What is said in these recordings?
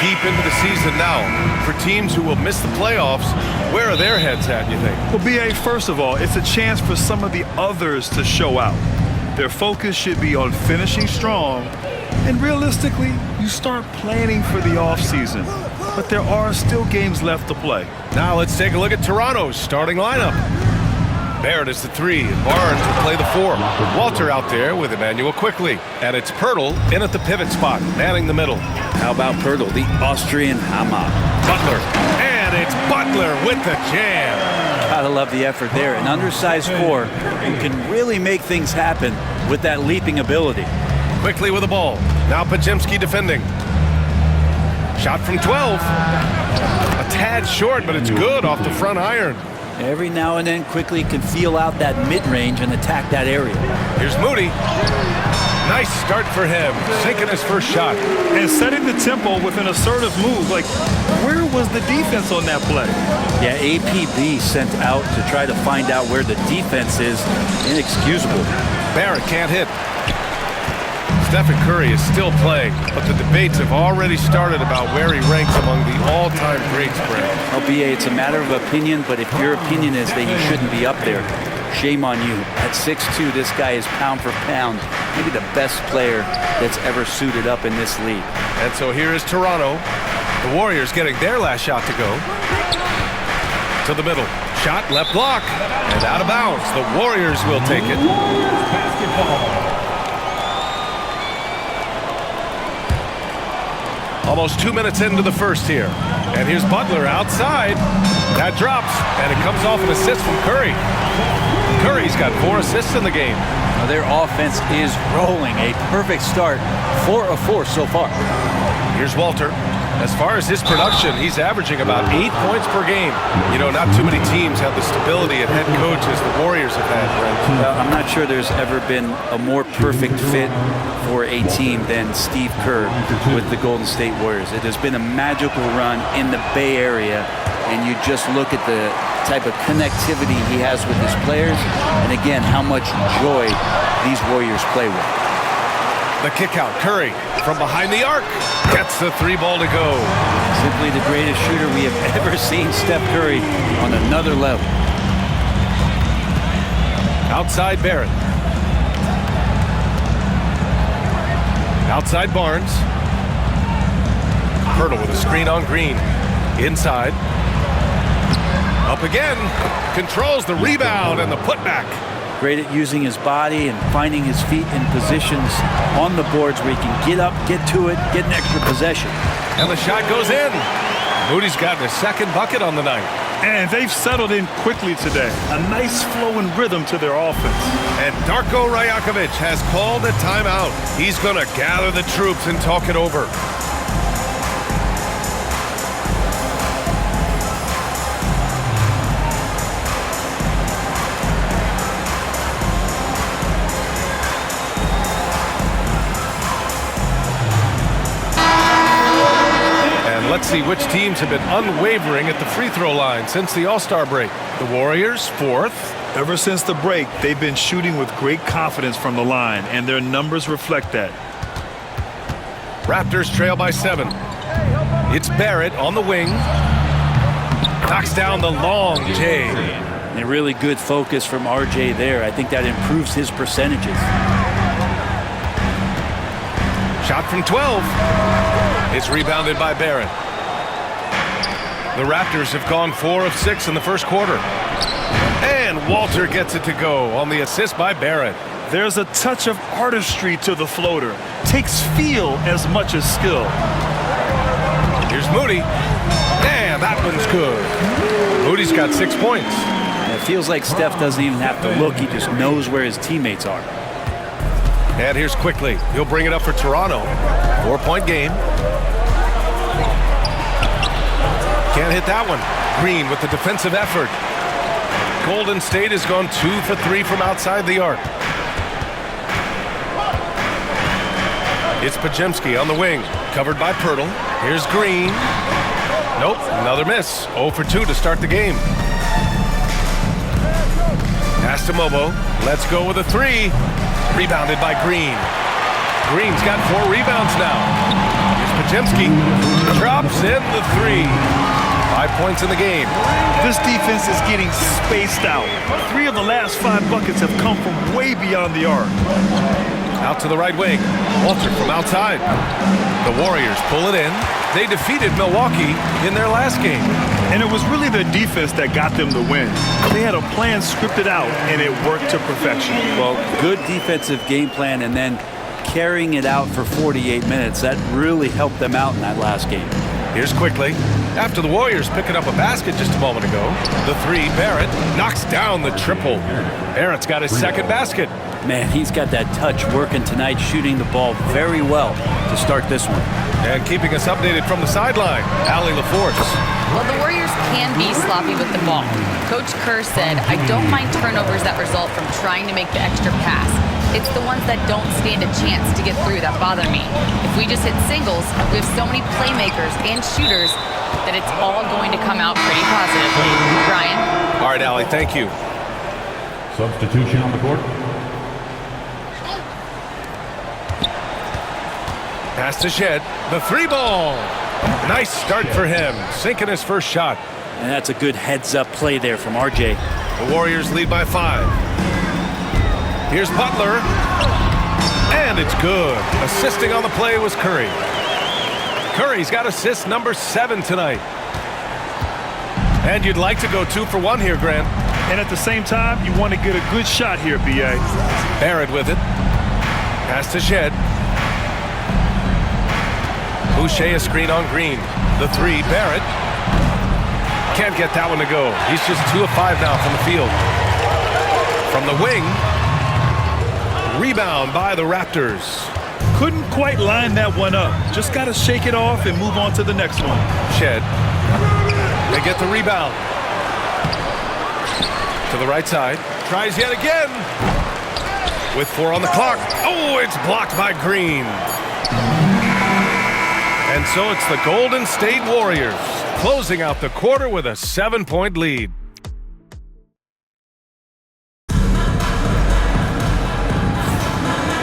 deep into the season now. For teams who will miss the playoffs, where are their heads at, you think? Well, B.A., first of all, it's a chance for some of the others to show out. Their focus should be on finishing strong, and realistically, you start planning for the offseason. But there are still games left to play. Now let's take a look at Toronto's starting lineup. Barrett is the 3, and Barnes will play the 4. Walter out there with Emmanuel quickly. And it's Pirtle in at the pivot spot, manning the middle. How about Pirtle, the Austrian Hammer? Butler, and it's Butler with the jam. Gotta love the effort there. An undersized 4 who can really make things happen with that leaping ability. Quickly with the ball. Now Pajemski defending. Shot from 12. A tad short, but it's good off the front iron. Every now and then quickly can feel out that mid-range and attack that area. Here's Moody. Nice start for him, sinking his first shot. And setting the tempo with an assertive move. Like, where was the defense on that play? Yeah, APB sent out to try to find out where the defense is. Inexcusable. Barrett can't hit. Stephen Curry is still playing, but the debates have already started about where he ranks among the all-time greats, Brad. Well, BA, it's a matter of opinion, but if your opinion is that he shouldn't be up there, shame on you. At 6'2", this guy is pound for pound, maybe the best player that's ever suited up in this league. And so here is Toronto. The Warriors getting their last shot to go. To the middle. Shot, left block, and out of bounds. The Warriors will take it. Basketball. Almost 2 minutes into the first here. And here's Butler outside. That drops, and it comes off an assist from Curry. Curry's got 4 assists in the game. Now their offense is rolling. A perfect start. 4 of 4 so far. Here's Walter. As far as his production, he's averaging about 8 points per game. You know, not too many teams have the stability at head coach as the Warriors have had, Brent. Well, I'm not sure there's ever been a more perfect fit for a team than Steve Kerr with the Golden State Warriors. It has been a magical run in the Bay Area, and you just look at the type of connectivity he has with his players, and again, how much joy these Warriors play with. The kick out, Curry from behind the arc gets the 3 ball to go. Simply the greatest shooter we have ever seen, Steph Curry, on another level. Outside Barrett. Outside Barnes. Pirtle with a screen on Green. Inside. Up again. Controls the rebound and the putback. Great at using his body and finding his feet in positions on the boards where he can get up, get to it, get an extra possession. And the shot goes in. Moody's gotten his 2nd bucket on the night. And they've settled in quickly today. A nice flow and rhythm to their offense. And Darko Rajakovic has called a timeout. He's going to gather the troops and talk it over. Let's see which teams have been unwavering at the free throw line since the All-Star break. The Warriors, 4th. Ever since the break, they've been shooting with great confidence from the line, and their numbers reflect that. Raptors trail by 7. It's Barrett on the wing. Knocks down the long J. And a really good focus from RJ there. I think that improves his percentages. Shot from 12. It's rebounded by Barrett. The Raptors have gone 4 of 6 in the first quarter. And Walter gets it to go on the assist by Barrett. There's a touch of artistry to the floater. Takes feel as much as skill. Here's Moody. And that one's good. Moody's got 6 points. It feels like Steph doesn't even have to look. He just knows where his teammates are. And here's Quickly. He'll bring it up for Toronto. 4-point game. Can't hit that one. Green with the defensive effort. Golden State has gone 2 for 3 from outside the arc. It's Pajemski on the wing. Covered by Pirtle. Here's Green. Nope, another miss. 0 for 2 to start the game. Pass to Mobo. Let's go with a 3. Rebounded by Green. Green's got 4 rebounds now. Here's Pajemski. Try. in the three. 5 points in the game. This defense is getting spaced out. 3 of the last 5 buckets have come from way beyond the arc. Out to the right wing. Walter from outside. The Warriors pull it in. They defeated Milwaukee in their last game. And it was really their defense that got them the win. They had a plan scripted out, and it worked to perfection. Well, good defensive game plan, and then carrying it out for 48 minutes. That really helped them out in that last game. Here's quickly. After the Warriors picking up a basket just a moment ago, the three, Barrett, knocks down the triple. Barrett's got his second basket. Man, he's got that touch working tonight, shooting the ball very well to start this one. And keeping us updated from the sideline, Allie LaForce. Well, the Warriors can be sloppy with the ball. Coach Kerr said, I don't mind turnovers that result from trying to make the extra pass. It's the ones that don't stand a chance to get through that bother me. If we just hit singles, we have so many playmakers and shooters that it's all going to come out pretty positively. Brian? All right, Allie, thank you. Substitution on the court. Pass to Shed. The three ball. Nice start for him. Sinking his first shot. And that's a good heads-up play there from RJ. The Warriors lead by 5. Here's Butler. And it's good. Assisting on the play was Curry. Curry's got assist number 7 tonight. And you'd like to go 2 for 1 here, Grant. And at the same time, you want to get a good shot here, B.A. Barrett with it. Pass to Shed. Boucher a screen on Green. The three, Barrett. Can't get that one to go. He's just 2 of 5 now from the field. From the wing. Rebound by the Raptors. Couldn't quite line that one up. Just got to shake it off and move on to the next one. Shed. They get the rebound. To the right side. Tries yet again. With 4 on the clock. Oh, it's blocked by Green. And so it's the Golden State Warriors closing out the quarter with a 7-point lead.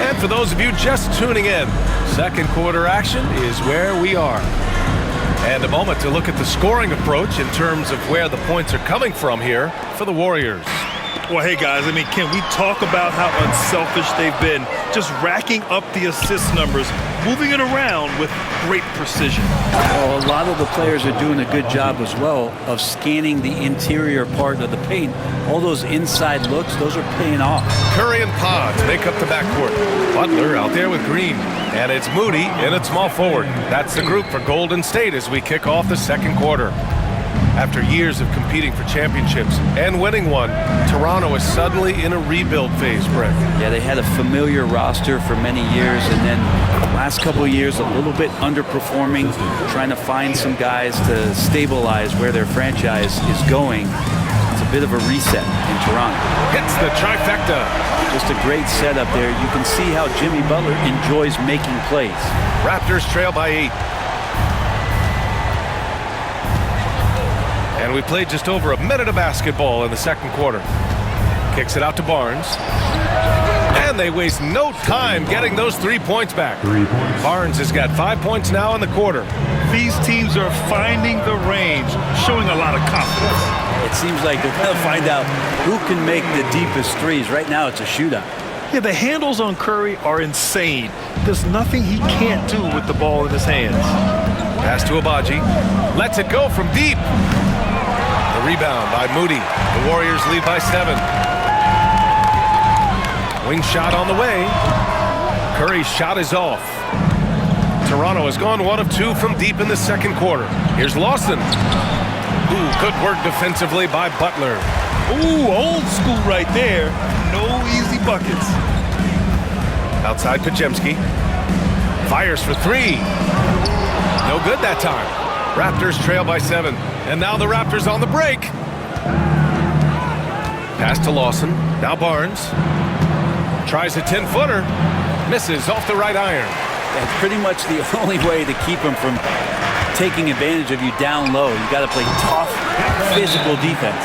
And for those of you just tuning in, second quarter action is where we are. And a moment to look at the scoring approach in terms of where the points are coming from here for the Warriors. Well, hey, guys, I mean, can we talk about how unselfish they've been? Just racking up the assist numbers, moving it around with great precision. Well, a lot of the players are doing a good job as well of scanning the interior part of the paint. All those inside looks, those are paying off. Curry and Pods make up the backcourt. Butler out there with Green. And it's Moody in at small forward. That's the group for Golden State as we kick off the second quarter. After years of competing for championships and winning one, Toronto is suddenly in a rebuild phase, Brett. Yeah, they had a familiar roster for many years, and then last couple of years a little bit underperforming, trying to find some guys to stabilize where their franchise is going. It's a bit of a reset in Toronto. Hits the trifecta. Just a great setup there. You can see how Jimmy Butler enjoys making plays. Raptors trail by 8. And we played just over a minute of basketball in the second quarter. Kicks it out to Barnes. And they waste no time getting those 3 points back. 3 points. Barnes has got 5 points now in the quarter. These teams are finding the range, showing a lot of confidence. It seems like they're going to find out who can make the deepest threes. Right now, it's a shootout. Yeah, the handles on Curry are insane. There's nothing he can't do with the ball in his hands. Pass to Abaji. Lets it go from deep. The rebound by Moody. The Warriors lead by 7. Wing shot on the way. Curry's shot is off. Toronto has gone 1 of 2 from deep in the second quarter. Here's Lawson. Ooh, good work defensively by Butler. Ooh, old school right there. No easy buckets. Outside Pajemski. Fires for 3. No good that time. Raptors trail by 7. And now the Raptors on the break. Pass to Lawson. Now Barnes. Tries a 10-footer. Misses off the right iron. That's pretty much the only way to keep him from taking advantage of you down low. You got to play tough, physical defense.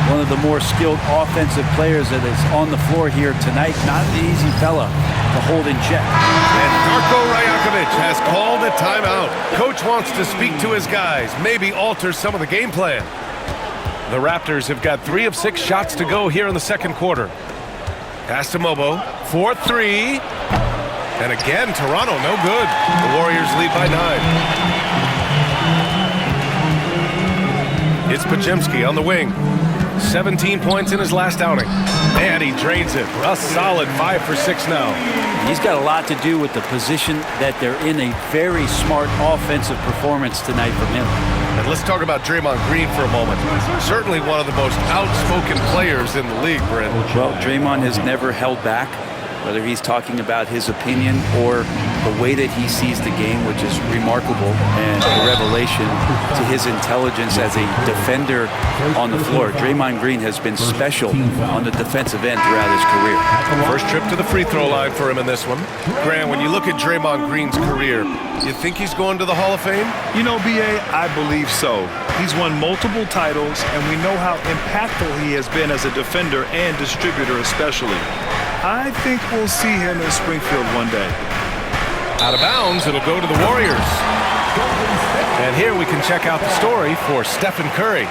One of the more skilled offensive players that is on the floor here tonight. Not an easy fella to hold in check. And Darko Rajakovic Berkovich has called a timeout. Coach wants to speak to his guys, maybe alter some of the game plan. The Raptors have got 3 of 6 shots to go here in the second quarter. Pass to Mobo for 3. And again, Toronto, no good. The Warriors lead by 9. It's Pajemski on the wing. 17 points in his last outing. And he drains it. A solid 5 for 6 now. He's got a lot to do with the position that they're in. A very smart offensive performance tonight from him. And let's talk about Draymond Green for a moment. Certainly one of the most outspoken players in the league, Brent. Well, Draymond has never held back, whether he's talking about his opinion or the way that he sees the game, which is remarkable and a revelation to his intelligence as a defender on the floor. Draymond Green has been special on the defensive end throughout his career. First trip to the free throw line for him in this one. Grant, when you look at Draymond Green's career, you think he's going to the Hall of Fame? You know, B.A., I believe so. He's won multiple titles, and we know how impactful he has been as a defender and distributor especially. I think we'll see him in Springfield one day. Out of bounds, it'll go to the Warriors. And here we can check out the story for Stephen Curry.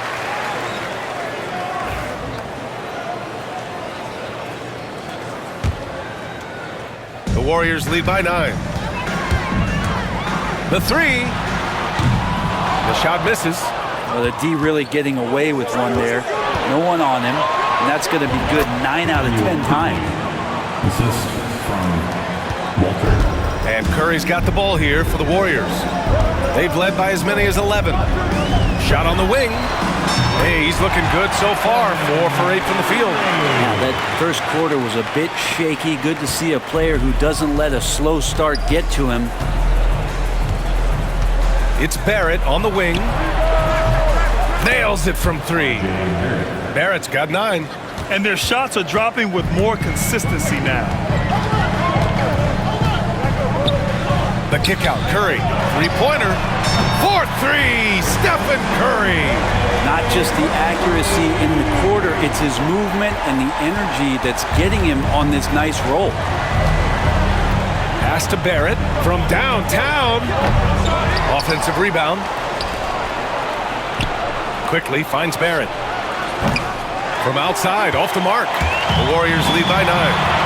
The Warriors lead by 9. The 3. The shot misses. Well, the D really getting away with one there. No one on him, and that's going to be good 9 out of 10 times. Assist from Walter. And Curry's got the ball here for the Warriors. They've led by as many as 11. Shot on the wing. Hey, he's looking good so far. 4 for 8 from the field. Now, that first quarter was a bit shaky. Good to see a player who doesn't let a slow start get to him. It's Barrett on the wing. Nails it from 3. Barrett's got 9. And their shots are dropping with more consistency now. The kick out, Curry. 3-pointer. 4-3, Stephen Curry. Not just the accuracy in the quarter, it's his movement and the energy that's getting him on this nice roll. Pass to Barrett from downtown. Offensive rebound. Quickly finds Barrett. From outside, off the mark. The Warriors lead by 9.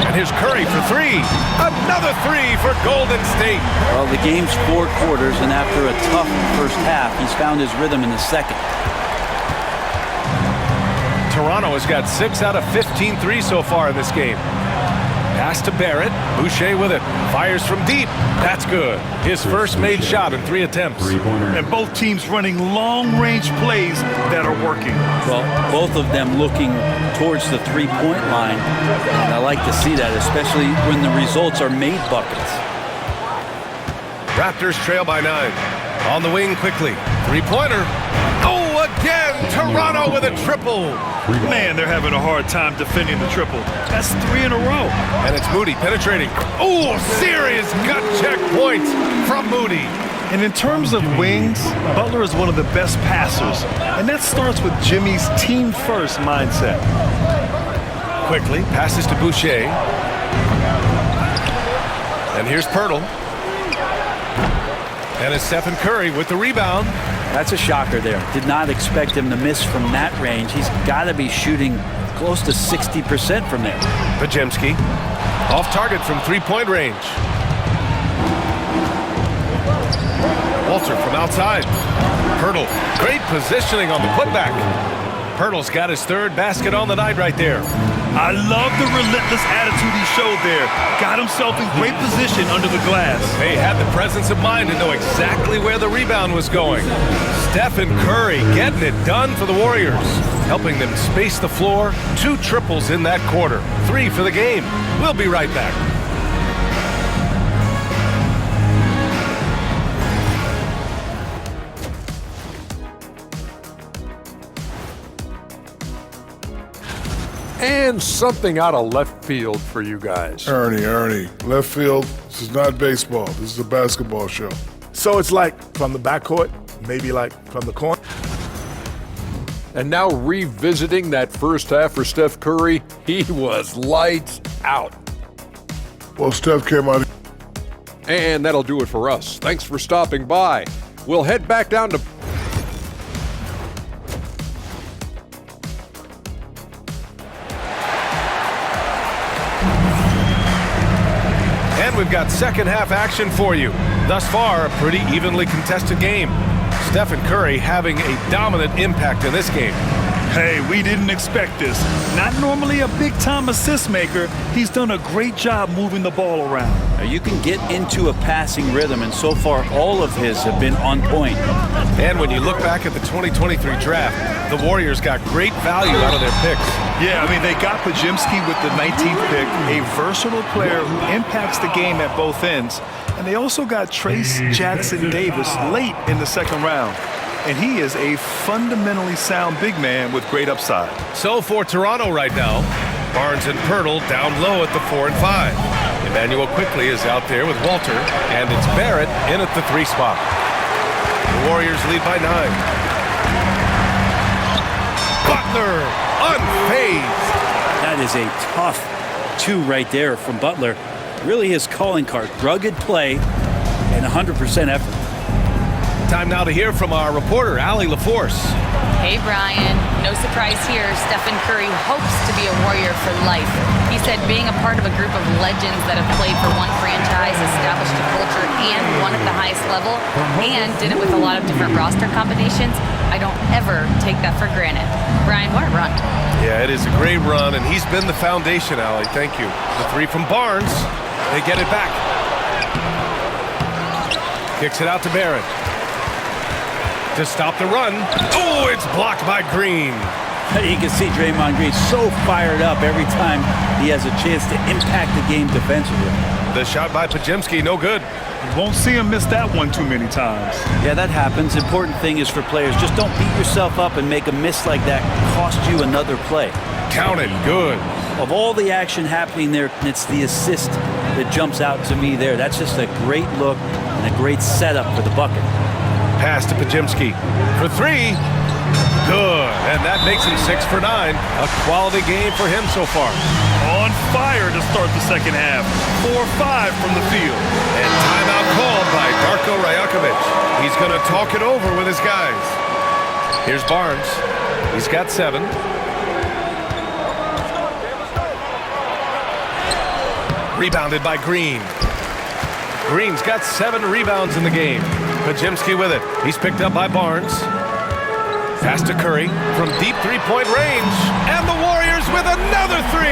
And here's Curry for 3. Another 3 for Golden State. Well, the game's 4 quarters, and after a tough first half, he's found his rhythm in the second. Toronto has got 6 out of 15 threes so far in this game. Pass to Barrett. Boucher with it. Fires from deep. That's good. His first made shot in 3 attempts. And both teams running long-range plays that are working. Well, both of them looking towards the three-point line. And I like to see that, especially when the results are made buckets. Raptors trail by 9. On the wing quickly. 3-pointer. Oh, again! Toronto with a triple. Man, they're having a hard time defending the triple. That's 3 in a row. And it's Moody penetrating. Oh, serious gut check points from Moody. And in terms of wings, Butler is one of the best passers. And that starts with Jimmy's team-first mindset. Quickly, passes to Boucher. And here's Pirtle. And it's Stephen Curry with the rebound. That's a shocker there. Did not expect him to miss from that range. He's got to be shooting close to 60% from there. Pajemski off target from 3-point range. Walter from outside. Pirtle, great positioning on the putback. Pirtle's got his 3rd basket on the night right there. I love the relentless attitude he showed there. Got himself in great position under the glass. They had the presence of mind to know exactly where the rebound was going. Stephen Curry getting it done for the Warriors, helping them space the floor. 2 triples in that quarter. 3 for the game. We'll be right back. And something out of left field for you guys. Ernie, left field, this is not baseball. This is a basketball show. So it's like from the backcourt, maybe like from the corner. And now revisiting that first half for Steph Curry, he was lights out. Well, Steph came out. And that'll do it for us. Thanks for stopping by. We'll head back down to... And we've got second half action for you. Thus far, a pretty evenly contested game. Stephen Curry having a dominant impact in this game. Hey, we didn't expect this. Not normally a big-time assist maker, he's done a great job moving the ball around. Now, you can get into a passing rhythm, and so far all of his have been on point. And when you look back at the 2023 draft, the Warriors got great value out of their picks. Yeah, I mean, they got Pajimski with the 19th pick, a versatile player who impacts the game at both ends. And they also got Trace Jackson Davis late in the second round. And he is a fundamentally sound big man with great upside. So for Toronto right now, Barnes and Pirtle down low at the 4 and 5. Emmanuel quickly is out there with Walter, and it's Barrett in at the 3 spot. The Warriors lead by 9. Butler, unfazed. That is a tough 2 right there from Butler. Really his calling card, rugged play and 100% effort. Time now to hear from our reporter, Allie LaForce. Hey, Brian. No surprise here. Stephen Curry hopes to be a Warrior for life. He said being a part of a group of legends that have played for one franchise, established a culture, and won at the highest level, and did it with a lot of different roster combinations, I don't ever take that for granted. Brian, what a run. Yeah, it is a great run, and he's been the foundation, Allie. Thank you. The 3 from Barnes. They get it back. Kicks it out to Barrett. To stop the run. Oh, it's blocked by Green. You can see Draymond Green so fired up every time he has a chance to impact the game defensively. The shot by Pajimski, no good. You won't see him miss that one too many times. Yeah, that happens. Important thing is for players, just don't beat yourself up and make a miss like that cost you another play. Count it, good. Of all the action happening there, it's the assist that jumps out to me there. That's just a great look and a great setup for the bucket. Pass to Pajimski for 3. Good, and that makes him 6 for 9. A quality game for him so far. On fire to start the second half. 4-5 from the field. And timeout called by Darko Rajakovic. He's going to talk it over with his guys. Here's Barnes. He's got 7. Rebounded by Green. Green's got 7 rebounds in the game. Pajimski with it. He's picked up by Barnes. Pass to Curry from deep three-point range. And the Warriors with another 3.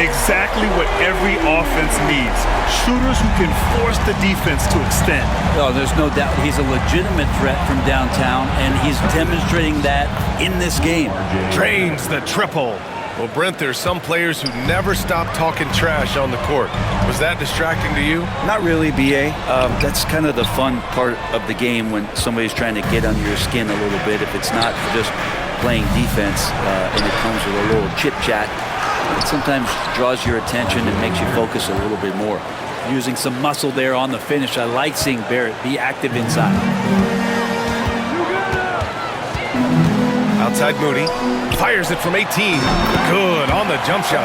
Exactly what every offense needs. Shooters who can force the defense to extend. Oh, there's no doubt he's a legitimate threat from downtown, and he's demonstrating that in this game. Drains the triple. Well, Brent, there's some players who never stop talking trash on the court. Was that distracting to you? Not really, B.A. That's kind of the fun part of the game when somebody's trying to get under your skin a little bit. If it's not just playing defense and it comes with a little chit-chat, it sometimes draws your attention and makes you focus a little bit more. Using some muscle there on the finish. I like seeing Barrett be active inside. Outside Moody. Fires it from 18. Good on the jump shot.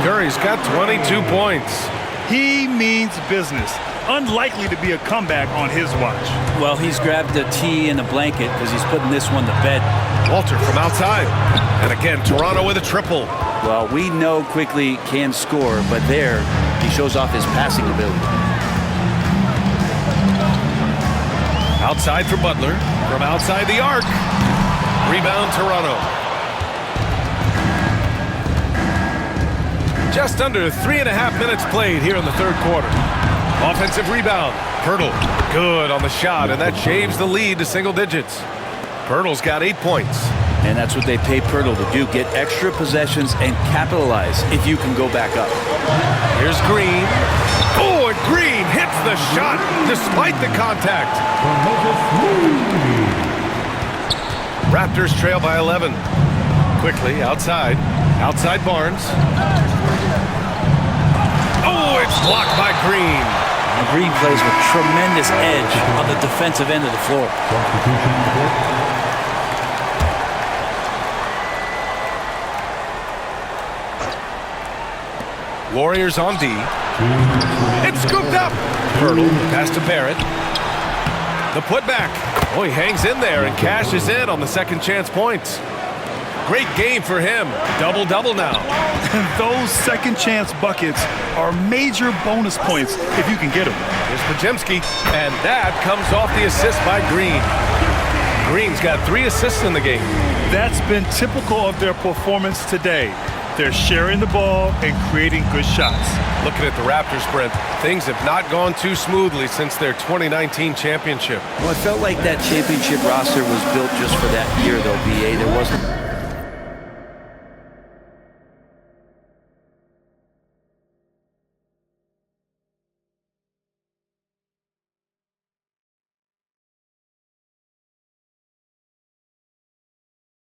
Curry's got 22 points. He means business. Unlikely to be a comeback on his watch. Well, he's grabbed a tee and a blanket because he's putting this one to bed. Walter from outside. And again, Toronto with a triple. Well, we know Quickly can score, but there he shows off his passing ability. Outside for Butler. From outside the arc. Rebound Toronto. Just under 3.5 minutes played here in the third quarter. Offensive rebound. Pirtle, good on the shot, and that shaves the lead to single digits. Pirtle's got 8 points. And that's what they pay Pirtle to do, get extra possessions and capitalize if you can go back up. Here's Green. Oh, and Green hits the shot despite the contact. Raptors trail by 11. Quickly, outside. Outside Barnes. Oh, it's blocked by Green. And Green plays with tremendous edge on the defensive end of the floor. Warriors on D. It's scooped up. Hurdle, pass to Barrett. The putback. Oh, he hangs in there and cashes in on the second chance points. Great game for him. Double-double now. And those second chance buckets are major bonus points if you can get them. Here's Pajemski, and that comes off the assist by Green. Green's got 3 assists in the game. That's been typical of their performance today. They're sharing the ball and creating good shots. Looking at the Raptors, Brent, things have not gone too smoothly since their 2019 championship. Well, it felt like that championship roster was built just for that year, though, B.A. There wasn't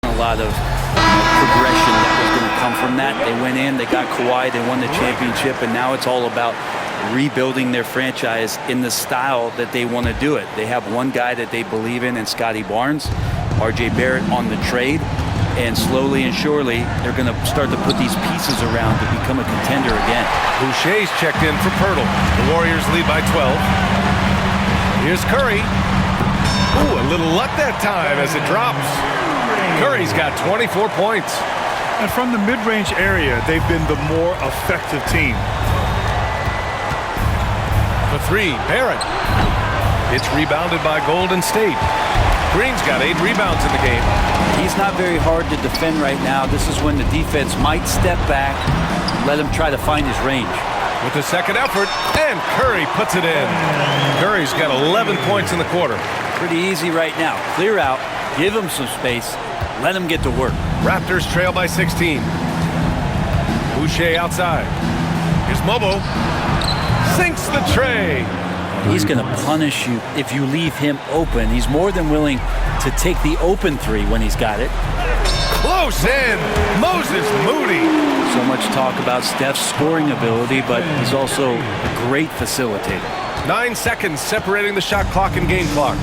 a lot of progression that was going to come from that. They went in, they got Kawhi, they won the championship, and now it's all about rebuilding their franchise in the style that they want to do it. They have one guy that they believe in Scotty Barnes, RJ Barrett on the trade, and slowly and surely they're going to start to put these pieces around to become a contender again. Boucher's checked in for Pirtle. The Warriors lead by 12. Here's Curry. Ooh, a little luck that time as it drops. Curry's got 24 points. And from the mid-range area, they've been the more effective team. For 3, Barrett. It's rebounded by Golden State. Green's got 8 rebounds in the game. He's not very hard to defend right now. This is when the defense might step back, let him try to find his range. With the second effort, and Curry puts it in. Curry's got 11 points in the quarter. Pretty easy right now. Clear out, give him some space, let him get to work. Raptors trail by 16. Boucher outside. Here's Mobo. Sinks the tray. He's going to punish you if you leave him open. He's more than willing to take the open 3 when he's got it. Close in. Moses Moody. So much talk about Steph's scoring ability, but he's also a great facilitator. 9 seconds separating the shot clock and game clock.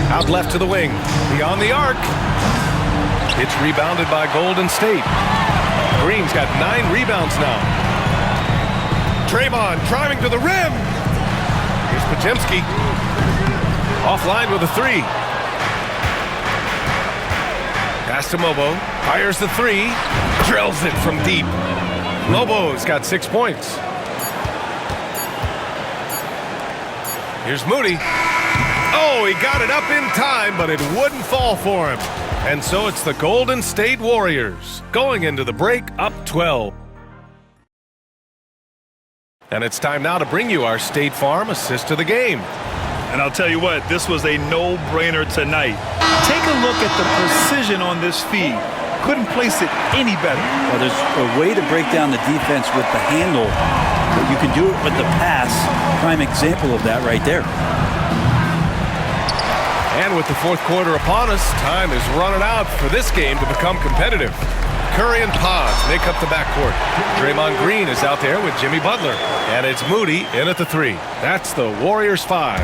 Out left to the wing. Beyond the arc. It's rebounded by Golden State. Green's got 9 rebounds now. Draymond driving to the rim. Here's Pajemski. Offline with a 3. Pass to Mobo. Fires the 3. Drills it from deep. Mobo's got 6 points. Here's Moody. Oh, he got it up in time, but it wouldn't fall for him. And so it's the Golden State Warriors going into the break up 12. And it's time now to bring you our State Farm assist of the game. And I'll tell you what, this was a no-brainer tonight. Take a look at the precision on this feed. Couldn't place it any better. Well, there's a way to break down the defense with the handle, but you can do it with the pass. Prime example of that right there. And with the fourth quarter upon us, time is running out for this game to become competitive. Curry and Pods make up the backcourt. Draymond Green is out there with Jimmy Butler. And it's Moody in at the 3. That's the Warriors 5.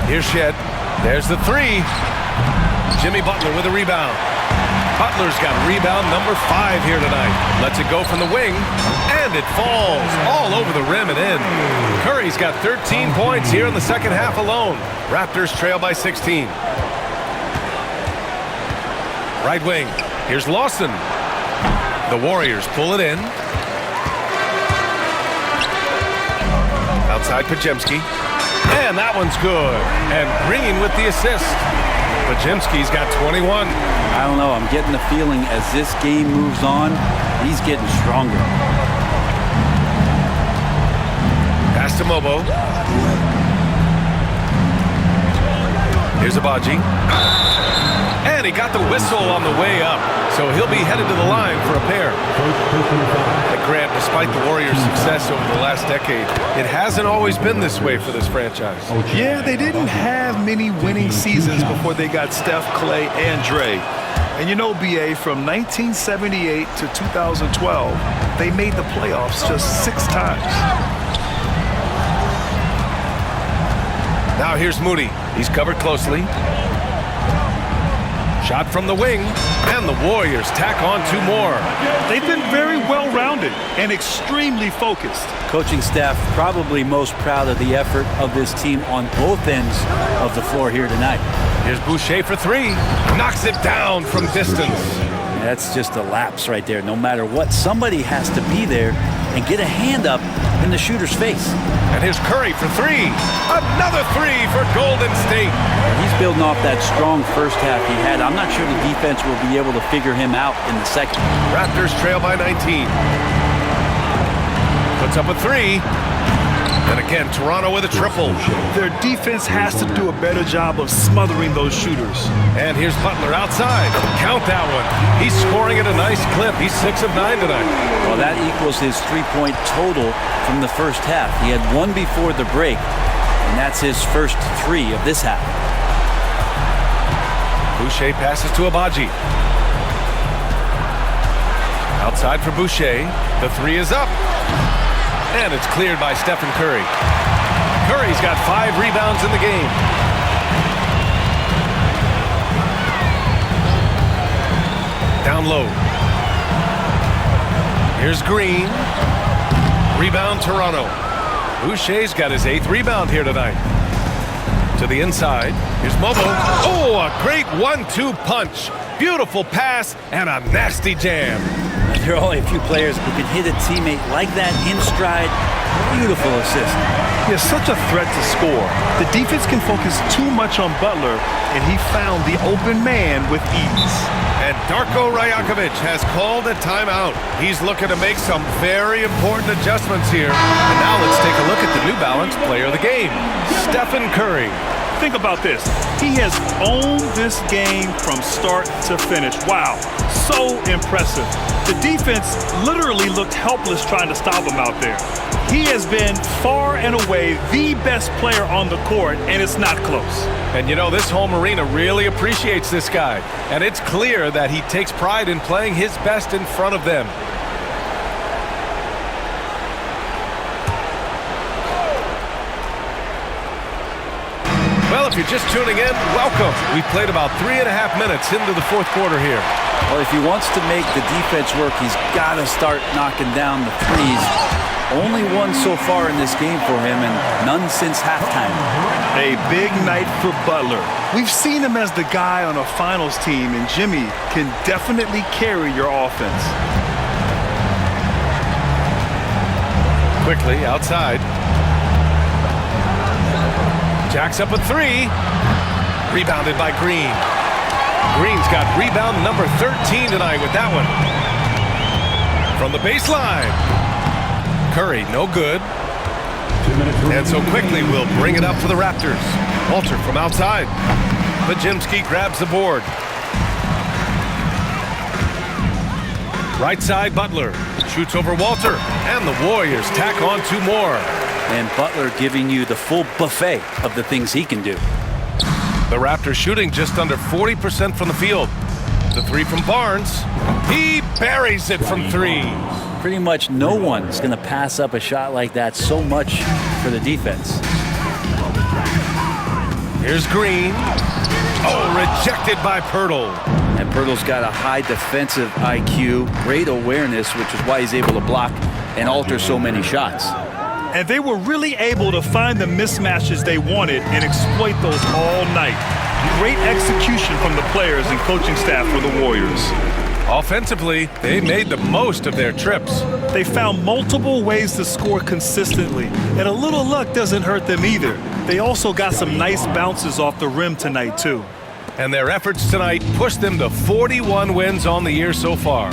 Here's Shed. There's the 3. Jimmy Butler with a rebound. Butler's got rebound number 5 here tonight. Lets it go from the wing. And it falls all over the rim and in. Curry's got 13 points here in the second half alone. Raptors trail by 16. Right wing. Here's Lawson. The Warriors pull it in. Outside Pajemski. And that one's good. And Green with the assist. Pajemski's got 21. I don't know. I'm getting the feeling as this game moves on, he's getting stronger. Pass to Mobo. Here's Abaji. And he got the whistle on the way up, so he'll be headed to the line for a pair. And Grant, despite the Warriors' success over the last decade, it hasn't always been this way for this franchise. Yeah, they didn't have many winning seasons before they got Steph, Clay, and Dre. And you know, B.A., from 1978 to 2012, they made the playoffs just 6 times. Now here's Moody. He's covered closely. Shot from the wing, and the Warriors tack on 2 more. They've been very well-rounded and extremely focused. Coaching staff probably most proud of the effort of this team on both ends of the floor here tonight. Here's Boucher for 3. Knocks it down from distance. That's just a lapse right there. No matter what, somebody has to be there and get a hand up in the shooter's face. And here's Curry for 3. Another 3 for Golden State. He's building off that strong first half he had. I'm not sure the defense will be able to figure him out in the second. Raptors trail by 19. Puts up a 3. And again, Toronto with a triple. Their defense has to do a better job of smothering those shooters. And here's Butler outside. Count that one. He's scoring at a nice clip. He's 6 of 9 tonight. Well, that equals his 3-point total from the first half. He had 1 before the break, and that's his first 3 of this half. Boucher passes to Abaji. Outside for Boucher. The 3 is up. And it's cleared by Stephen Curry. Curry's got 5 rebounds in the game. Down low. Here's Green. Rebound Toronto. Boucher's got his 8th rebound here tonight. To the inside. Here's Mobo. Oh, a great 1-2 punch. Beautiful pass and a nasty jam. There are only a few players who can hit a teammate like that in stride. Beautiful assist. He has such a threat to score. The defense can focus too much on Butler, and he found the open man with ease. And Darko Rajakovic has called a timeout. He's looking to make some very important adjustments here. And now let's take a look at the New Balance player of the game, Stephen Curry. Think about this. He has owned this game from start to finish. Wow, so impressive. The defense literally looked helpless trying to stop him out there. He has been far and away the best player on the court, and it's not close. And you know, this home arena really appreciates this guy. And it's clear that he takes pride in playing his best in front of them. Well, if you're just tuning in, welcome. We've played about 3.5 minutes into the 4th quarter here. Well, if he wants to make the defense work, he's got to start knocking down the threes. Only 1 so far in this game for him, and none since halftime. A big night for Butler. We've seen him as the guy on a finals team, and Jimmy can definitely carry your offense. Quickly, outside. Jacks up a 3. Rebounded by Green. Green's got rebound number 13 tonight with that one. From the baseline. Curry, no good. And so quickly we'll bring it up for the Raptors. Walter from outside. Pajimski grabs the board. Right side, Butler. Shoots over Walter. And the Warriors tack on 2 more. And Butler giving you the full buffet of the things he can do. The Raptors shooting just under 40% from the field. The 3 from Barnes. He buries it from 3. Pretty much no one is going to pass up a shot like that. So much for the defense. Here's Green. Oh, rejected by Pirtle. And Pirtle's got a high defensive IQ, great awareness, which is why he's able to block and alter so many shots. And they were really able to find the mismatches they wanted and exploit those all night. Great execution from the players and coaching staff for the Warriors. Offensively, they made the most of their trips. They found multiple ways to score consistently, and a little luck doesn't hurt them either. They also got some nice bounces off the rim tonight, too. And their efforts tonight pushed them to 41 wins on the year so far.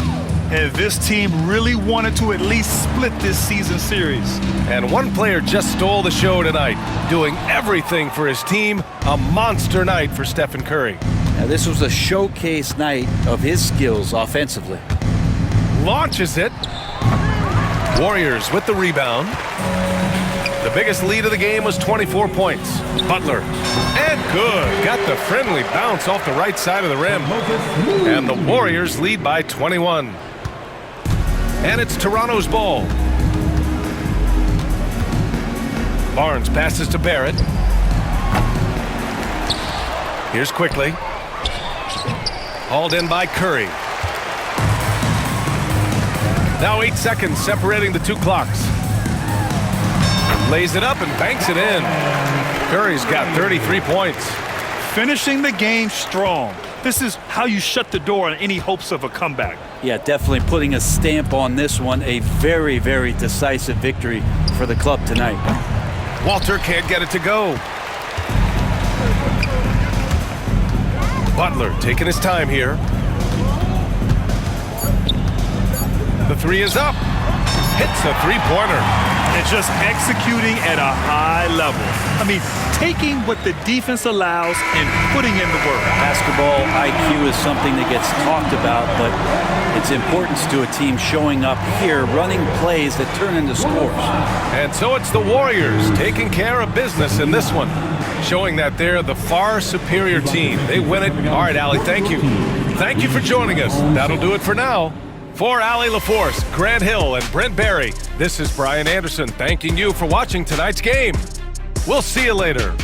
And this team really wanted to at least split this season series. And one player just stole the show tonight, doing everything for his team. A monster night for Stephen Curry. Now, this was a showcase night of his skills offensively. Launches it. Warriors with the rebound. The biggest lead of the game was 24 points. Butler. And good. Got the friendly bounce off the right side of the rim. And the Warriors lead by 21. And it's Toronto's ball. Barnes passes to Barrett. Here's Quickly. Hauled in by Curry. Now 8 seconds separating the two clocks. Lays it up and banks it in. Curry's got 33 points. Finishing the game strong. This is how you shut the door on any hopes of a comeback. Yeah, definitely putting a stamp on this one. A very, very decisive victory for the club tonight. Walter can't get it to go. Butler taking his time here. The three is up. Hits a three-pointer. And just executing at a high level. I mean, taking what the defense allows and putting in the work. Basketball IQ is something that gets talked about, but its importance to a team showing up here, running plays that turn into scores. And so it's the Warriors taking care of business in this one, showing that they're the far superior team. They win it. All right, Allie, thank you. Thank you for joining us. That'll do it for now. For Allie LaForce, Grant Hill, and Brent Barry, this is Brian Anderson thanking you for watching tonight's game. We'll see you later.